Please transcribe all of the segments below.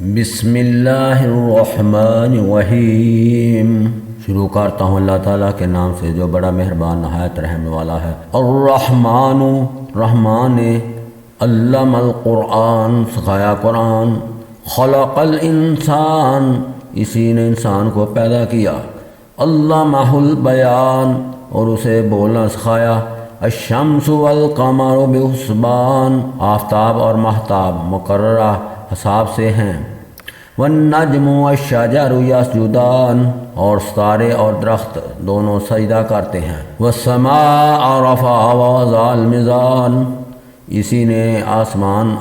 بسم اللہ الرحمن الرحیم۔ شروع کرتا ہوں اللہ تعالیٰ کے نام سے جو بڑا مہربان نہایت رحم والا ہے۔ الرحمن، رحمان نے علم القرآن، سکھایا قرآن۔ خلق الانسان، اسی نے انسان کو پیدا کیا۔ علمہ البیان، اور اسے بولنا سکھایا۔ الشمس والقمر بحسبان، آفتاب اور مہتاب مقررہ حساب سے ہیں۔ والنجم والشجر یسجدان، اور ستارے اور درخت دونوں سجدہ کرتے ہیں۔ والسماء رفعها ووضع الميزان، اسی نے آسمان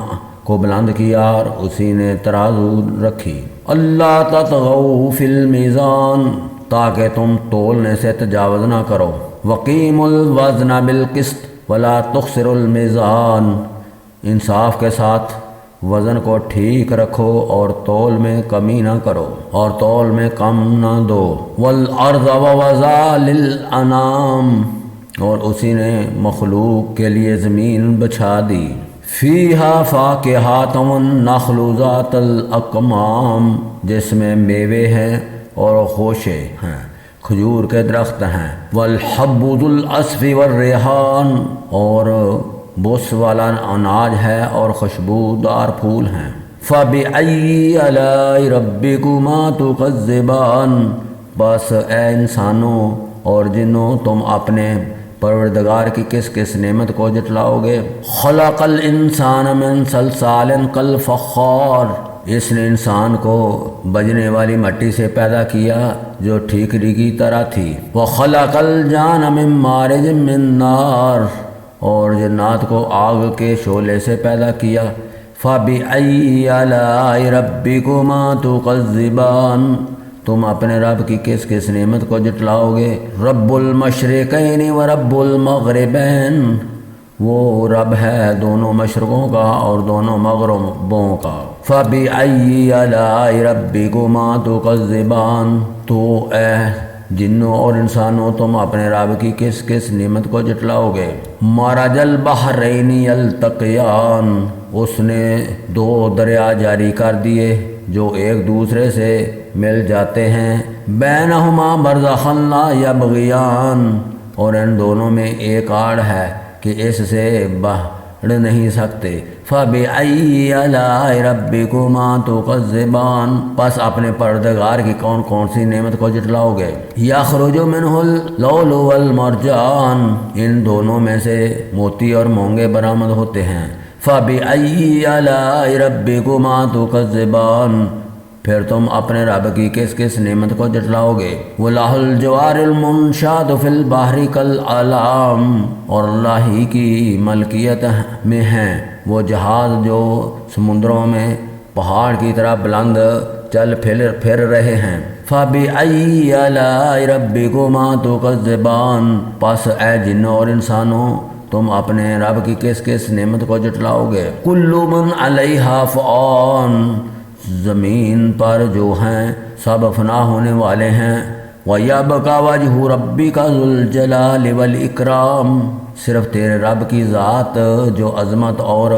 کو بلند کیا اور اسی نے ترازو رکھی۔ اللہ تطغوا فی المیزان، تاکہ تم تولنے سے تجاوز نہ کرو۔ وقیموا الوزن بالقسط ولا تخسروا المیزان، انصاف کے ساتھ وزن کو ٹھیک رکھو اور تول میں کمی نہ کرو اور تول میں کم نہ دو۔ والارض ووضع للانام، اور اسی نے مخلوق کے لیے زمین بچھا دی۔ فیہا فاکہات والنخل ذات الاکمام، جس میں میوے ہیں اور خوشے ہیں، کھجور کے درخت ہیں۔ والحب ذو العصف والریحان، اور بوس والا اناج ہے اور خوشبودار پھول ہیں۔ فَبِأَيِّ آلَاءِ رَبِّكُمَا تُكَذِّبَانِ، بس اے انسانوں اور جنوں تم اپنے پروردگار کی کس کس نعمت کو جٹلاؤ گے۔ خلق الانسان من صلصال کالفخار، اس نے انسان کو بجنے والی مٹی سے پیدا کیا جو ٹھیکری کی طرح تھی۔ وخلق الجان من مارج من نار، اور جنات کو آگ کے شعلے سے پیدا کیا۔ فَبِأَيِّ آلَاءِ رَبِّكُمَا تُكَذِّبَانِ، تم اپنے رب کی کس کس نعمت کو جٹلاؤ گے۔ رب المشرقین ورب المغربین، وہ رب ہے دونوں مشرقوں کا اور دونوں مغربوں کا۔ فَبِأَيِّ آلَاءِ رَبِّكُمَا تُكَذِّبَانِ، تو اے جنوں اور انسانوں تم اپنے رب کی کس کس نعمت کو جٹلاؤ گے۔ مرج البحرین یلتقیان، اس نے دو دریا جاری کر دیے جو ایک دوسرے سے مل جاتے ہیں۔ بینہما برزخ لا یبغیان، اور ان دونوں میں ایک آڑ ہے کہ اس سے بڑھ نہیں سکتے۔ فَبِأَيِّ آلَاءِ رَبِّكُمَا تُكَذِّبَانِ، پس اپنے پروردگار کی کون کون سی نعمت کو جٹلاؤ گے۔ یَخْرُجُ مِنْهُ اللؤلؤ وَالْمَرْجَانُ، ان دونوں میں سے موتی اور مونگے برآمد ہوتے ہیں۔ فَبِأَيِّ آلَاءِ رَبِّكُمَا تُكَذِّبَانِ، پھر تم اپنے رب کی کس کس نعمت کو جٹلاؤ گے۔ وَلَهُ الْجَوَارِ الْمُنشَآتُ فِي الْبَحْرِ كَالْأَعْلَامِ، اور اللہ ہی کی ملکیت میں ہیں وہ جہاز جو سمندروں میں پہاڑ کی طرح بلند چل پھر رہے ہیں۔ فَبِأَيِّ آلَاءِ رَبِّكُمَا تُكَذِّبَانِ، پس اے جنوں اور انسانوں تم اپنے رب کی کس کس نعمت کو جٹلاؤ گے۔ كُلُّ مَنْ عَلَيْهَا فَانٍ، زمین پر جو ہیں سب فنا ہونے والے ہیں۔ وَيَبْقَى وَجْهُ رَبِّكَ ذُو الْجَلَالِ وَالْإِكْرَامِ، صرف تیرے رب کی ذات جو عظمت اور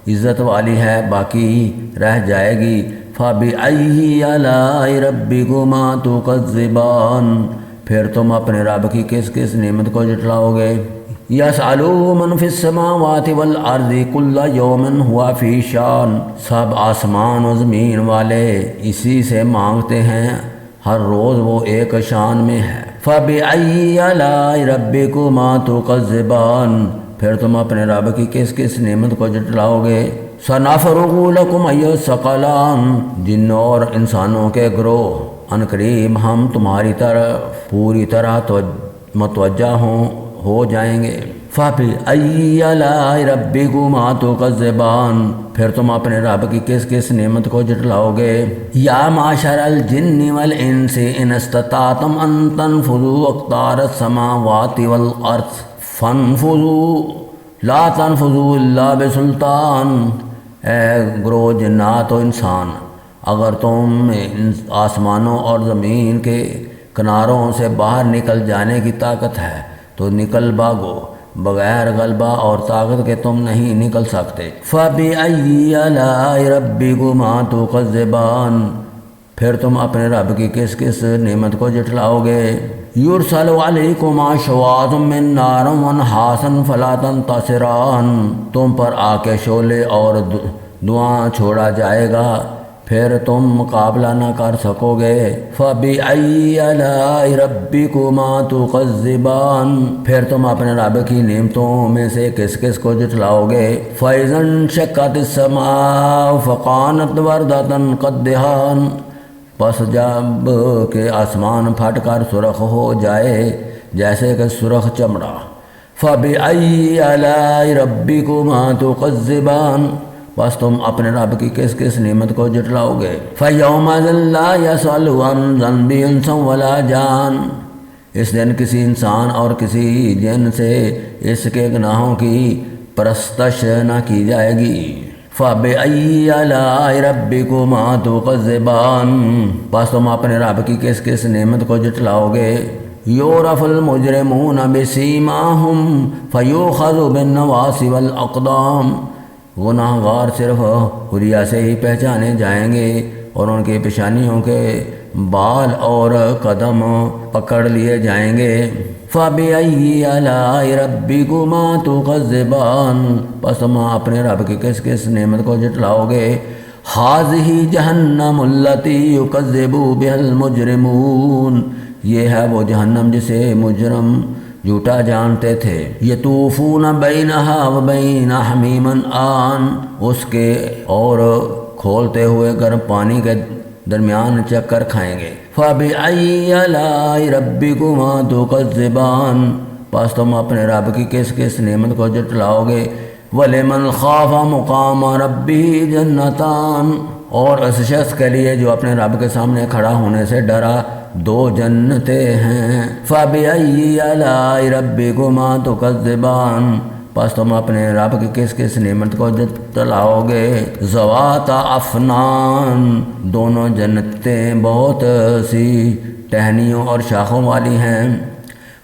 عزت والی ہے باقی رہ جائے گی۔ فَبِأَيِّ آلَاءِ رَبِّكُمَا تُكَذِّبَانِ، پھر تم اپنے رب کی کس کس نعمت کو جٹلاؤ گے۔ یسألہ من فی السماوات والارض کل یوم ہوا فی شان، سب آسمان و زمین والے اسی سے مانگتے ہیں، ہر روز وہ ایک شان میں ہے۔ فَبِأَيِّ آلَاءِ رَبِّكُمَا تُكَذِّبَانِ، پھر تم اپنے رب کی کس کس نعمت کو جٹلاؤ گے۔ سَنَفْرُغُ لَكُمْ أَيُّهَ الثَّقَلَانِ، جنوں اور انسانوں کے گروہ عنقریب ہم تمہاری طرف پوری طرح متوجہ ہو جائیں گے۔ فَبِأَيِّ آلَاءِ رَبِّكُمَا تُكَذِّبَانِ، پھر تم اپنے رب کی کس کس نعمت کو جٹلاؤ گے۔ یا معشر الجن والانس ان استطعتم ان تنفذوا اقطار السماوات والارض فانفذوا لا تنفذوا الا بسلطان، اے گروہ جنات و انسان، اگر تم آسمانوں اور زمین کے کناروں سے باہر نکل جانے کی طاقت ہے تو نکل بھاگو، بغیر غلبہ اور طاقت کے تم نہیں نکل سکتے۔ فَبِأَيِّ آلَاءِ رَبِّكُمَا تُكَذِّبَانِ، پھر تم اپنے رب کی کس کس نعمت کو جھٹلاؤ گے۔ يُرْسَلُ عَلَيْكُمَا شَوَاظٌ مِّن نَّارٍ وَنُحَاسٌ فَلَا تَنتَصِرَانِ، تم پر آگ کے شعلے اور دھواں چھوڑا جائے گا، پھر تم مقابلہ نہ کر سکو گے۔ فَبِأَيِّ آلَاءِ رَبِّكُمَا تُكَذِّبَانِ، پھر تم اپنے رب کی نعمتوں میں سے کس کس کو جھٹلاؤ گے۔ فَإِذَا انشَقَّتِ السَّمَاءُ فَكَانَتْ وَرْدَةً كَالدِّهَانِ، پس جب کہ آسمان پھٹ کر سرخ ہو جائے جیسے کہ سرخ چمڑا۔ فَبِأَيِّ آلَاءِ رَبِّكُمَا تُكَذِّبَانِ، بس تم اپنے رب کی کس کس نعمت کو جھٹلاؤ گے۔ فَيَوْمَئِذٍ لَّا يَسْأَلُ عَن ذَنبِ إِنسٌ وَلَا جَانٌ، اس دن کسی انسان اور کسی جن سے اس کے گناہوں کی پرستش نہ کی جائے گی۔ فَبِأَيِّ آلَاءِ رَبِّكُمَا تُكَذِّبَانِ، بس تم اپنے رب کی کس کس نعمت کو جھٹلاؤ گے۔ يُعْرَفُ الْمُجْرِمُونَ بِسِيمَاهُمْ فَيُؤْخَذُ بِالنَّوَاصِي وَالْأَقْدَامِ، گناہ گار صرف حلیہ سے ہی پہچانے جائیں گے اور ان کی پیشانیوں کے بال اور قدم پکڑ لیے جائیں گے۔ فَبِأَيِّ آلَاءِ رَبِّكُمَا تُكَذِّبَانِ، بس تم اپنے رب کی کس کس نعمت کو جھٹلاؤ گے۔ هَٰذِهِ جَهَنَّمُ الَّتِي يُكَذِّبُ بِهَا الْمُجْرِمُونَ، یہ ہے وہ جہنم جسے مجرم جھوٹا جانتے تھے۔ یطوفون بینہا وبین حمیم آن، اس کے اور کھولتے ہوئے گرم پانی کے درمیان چکر کھائیں گے۔ فَبِأَيِّ آلَاءِ رَبِّكُمَا تُكَذِّبَانِ، پس تم اپنے رب کی کس کس نعمت کو جھٹلاؤ گے۔ وَلِمَنْ خَافَ مُقَامَ رَبِّهِ جَنَّتَانِ، اور اس شخص کے لیے جو اپنے رب کے سامنے کھڑا ہونے سے ڈرا دو جنتیں ہیں۔ فَبِأَيِّ آلَاءِ رَبِّكُمَا تُكَذِّبَانِ، پس تم اپنے رب کی کس کس نعمت کو جھٹلاؤ گے۔ ذَوَاتَا أَفْنَانٍ، دونوں جنتیں بہت سی ٹہنیوں اور شاخوں والی ہیں۔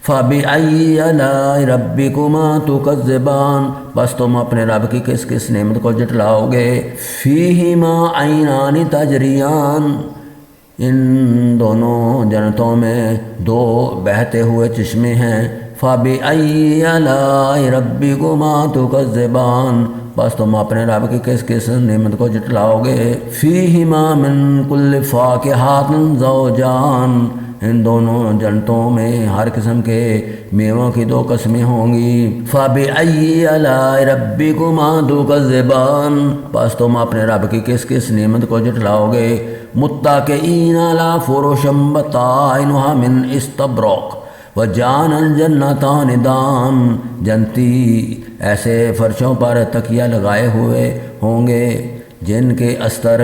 فَبِأَيِّ آلَاءِ رَبِّكُمَا تُكَذِّبَانِ، بس تم اپنے رب کی کس کس نعمت کو جھٹلاؤ گے۔ فِيهِمَا عَيْنَانِ تَجْرِيَانِ، ان دونوں جنتوں میں دو بہتے ہوئے چشمے ہیں۔ فَبِأَيِّ آلَاءِ رَبِّكُمَا تُكَذِّبَانِ، بس تم اپنے رب کی کس کس نعمت کو جھٹلاؤ گے۔ فِيهِمَا مِن كُلِّ فَاكِهَةٍ زَوْجَانِ، ان دونوں جنتوں میں ہر قسم کے میووں کی دو قسمیں ہوں گی۔ فَبِأَيِّ آلَاءِ رَبِّكُمَا تُكَذِّبَانِ، بس تم اپنے رب کی کس کس نعمت کو جھٹلاؤ گے۔ مُتَّكِئِينَ عَلَىٰ فُرُشٍ بَطَائِنُهَا مِنْ اسْتَبْرَقٍ وَجَانَ الْجَنَّتَانِ دَانٍ، جنتی ایسے فرشوں پر تکیہ لگائے ہوئے ہوں گے جن کے استر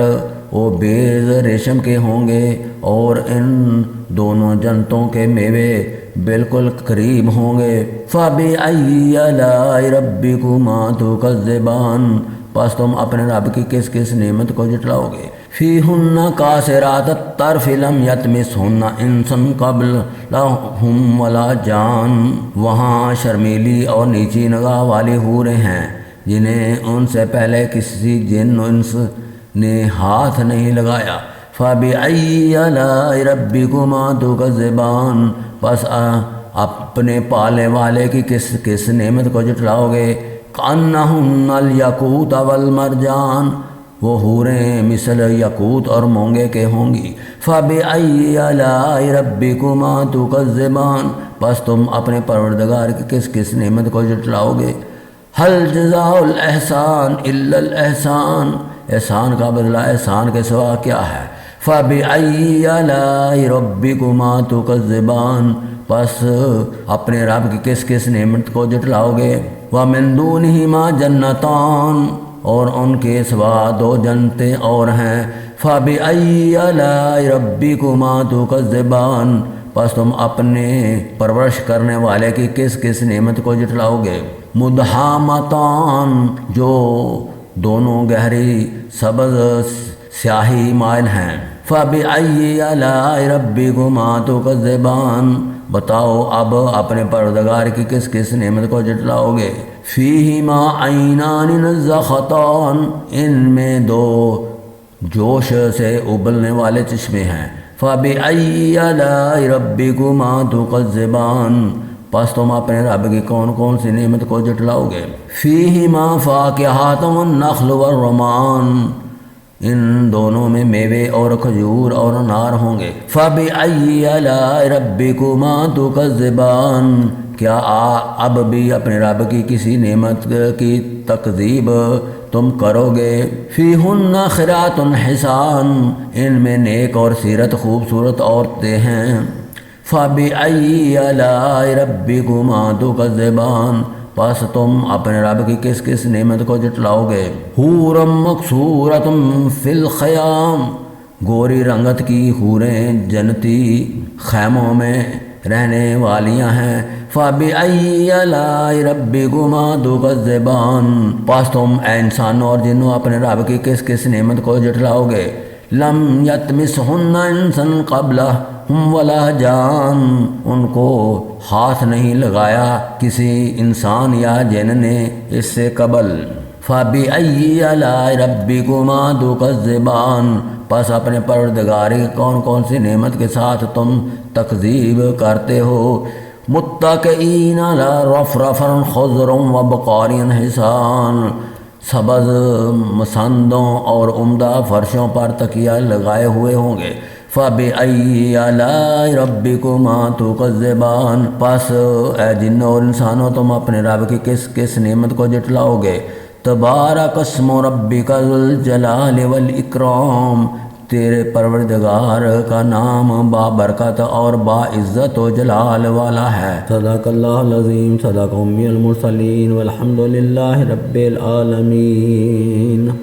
وہ بیز ریشم کے ہوں گے، اور ان دونوں جنتوں کے میوے بالکل قریب ہوں گے۔ فَبِأَيِّ آلَاءِ رَبِّكُمَا تُكَذِّبَانِ، پس تم اپنے رب کی کس کس نعمت کو جھٹلاؤ گے۔ فِيهُنَّ قَاصِرَاتُ الطَّرْفِ لَمْ يَطْمِثْهُنَّ إِنسٌ قَبْلَهُمْ وَلَا جَانٌ، وہاں شرمیلی اور نیچی نگاہ والی حوریں ہیں جنہیں ان سے پہلے کسی جن و انس نے ہاتھ نہیں لگایا۔ فَبِأَيِّ آلَاءِ رَبِّكُمَا تُكَذِّبَانِ، پس اپنے پالنے والے کی کس کس نعمت کو جھٹلاؤ گے۔ كَأَنَّهُنَّ الْيَاقُوتُ وَالْمَرْجَانُ، وہ حوریں مثل یاقوت اور مونگے کے ہوں گی۔ فَبِأَيِّ آلَاءِ رَبِّكُمَا تُكَذِّبَانِ، پس تم اپنے پروردگار کی کس کس نعمت کو جھٹلاؤ گے۔ هَلْ جَزَاءُ الْإِحْسَانِ إِلَّا الْإِحْسَانُ، احسان کا بدلہ احسان کے سوا کیا ہے۔ فَبِأَيِّ آلَاءِ رَبِّكُمَا تُكَذِّبَانِ، پس اپنے رب کی کس کس نعمت کو جھٹلاؤ گے۔ وَمِن دُونِهِمَا جَنَّتَانِ، اور ان کے سوا دو جنتیں اور ہیں۔ فَبِأَيِّ آلَاءِ رَبِّكُمَا تُكَذِّبَانِ، پس تم اپنے پرورش کرنے والے کی کس کس نعمت کو جھٹلاؤ گے۔ مُدْحَامَتَانِ، جو دونوں گہری سبز سیاہی مائل ہیں۔ فَبِأَيِّ آلَاءِ رَبِّكُمَا تُكَذِّبَانِ، بتاؤ اب اپنے پروردگار کی کس کس نعمت کو جھٹلاؤ گے۔ فیہما عینان نضاختان، ان میں دو جوش سے ابلنے والے چشمے ہیں۔ فَبِأَيِّ آلَاءِ رَبِّكُمَا تُكَذِّبَانِ، پس تم اپنے رب کی کون کون سی نعمت کو جھٹلاؤ گے۔ فیہما فاکہۃ والنخل والرمان، ان دونوں میں میوے اور کھجور اور انار ہوں گے۔ فَبِأَيِّ آلَاءِ رَبِّكُمَا تُكَذِّبَانِ، کیا اب بھی اپنے رب کی کسی نعمت کی تکذیب تم کرو گے۔ فیہن خیرات حسان، ان میں نیک اور سیرت خوبصورت عورتیں ہیں۔ فَبِأَيِّ آلَاءِ رَبِّكُمَا تُكَذِّبَانِ، پس تم اپنے رب کی کس کس نعمت کو جھٹلاؤ گے۔ حورا مقصورۃ فی الخیام، گوری رنگت کی حوریں جنتی خیموں میں رہنے والیاں ہیں۔ فَبِأَيِّ آلَاءِ رَبِّكُمَا تُكَذِّبَانِ، پس تم اے انسانوں اور جنوں اپنے رب کی کس کس نعمت کو جھٹلاؤ گے۔ لَمْ يَطْمِثْهُنَّ إِنسٌ قَبْلَهُمْ وَلَا جَانٌ، ان کو ہاتھ نہیں لگایا کسی انسان یا جن نے اس سے قبل۔ فَبِأَيِّ آلَاءِ رَبِّكُمَا تُكَذِّبَانِ، پس اپنے پروردگار کی کون کون سی نعمت کے ساتھ تم تکذیب کرتے ہو۔ متکئین علی رفرف خضر وبقار حسان، سبز مسندوں اور عمدہ فرشوں پر تکیہ لگائے ہوئے ہوں گے۔ فَبِأَيِّ آلَاءِ رَبِّكُمَا تُكَذِّبَانِ، پس اے جنوں اور انسانوں تم اپنے رب کی کس کس نعمت کو جھٹلاؤ گے۔ تبارک اسم ربک ذو الجلال والاکرام، تیرے پروردگار کا نام بابرکت اور باعزت و جلال والا ہے۔ صدق اللہ العظیم، صدق امی المرسلین، والحمد للہ رب العالمین۔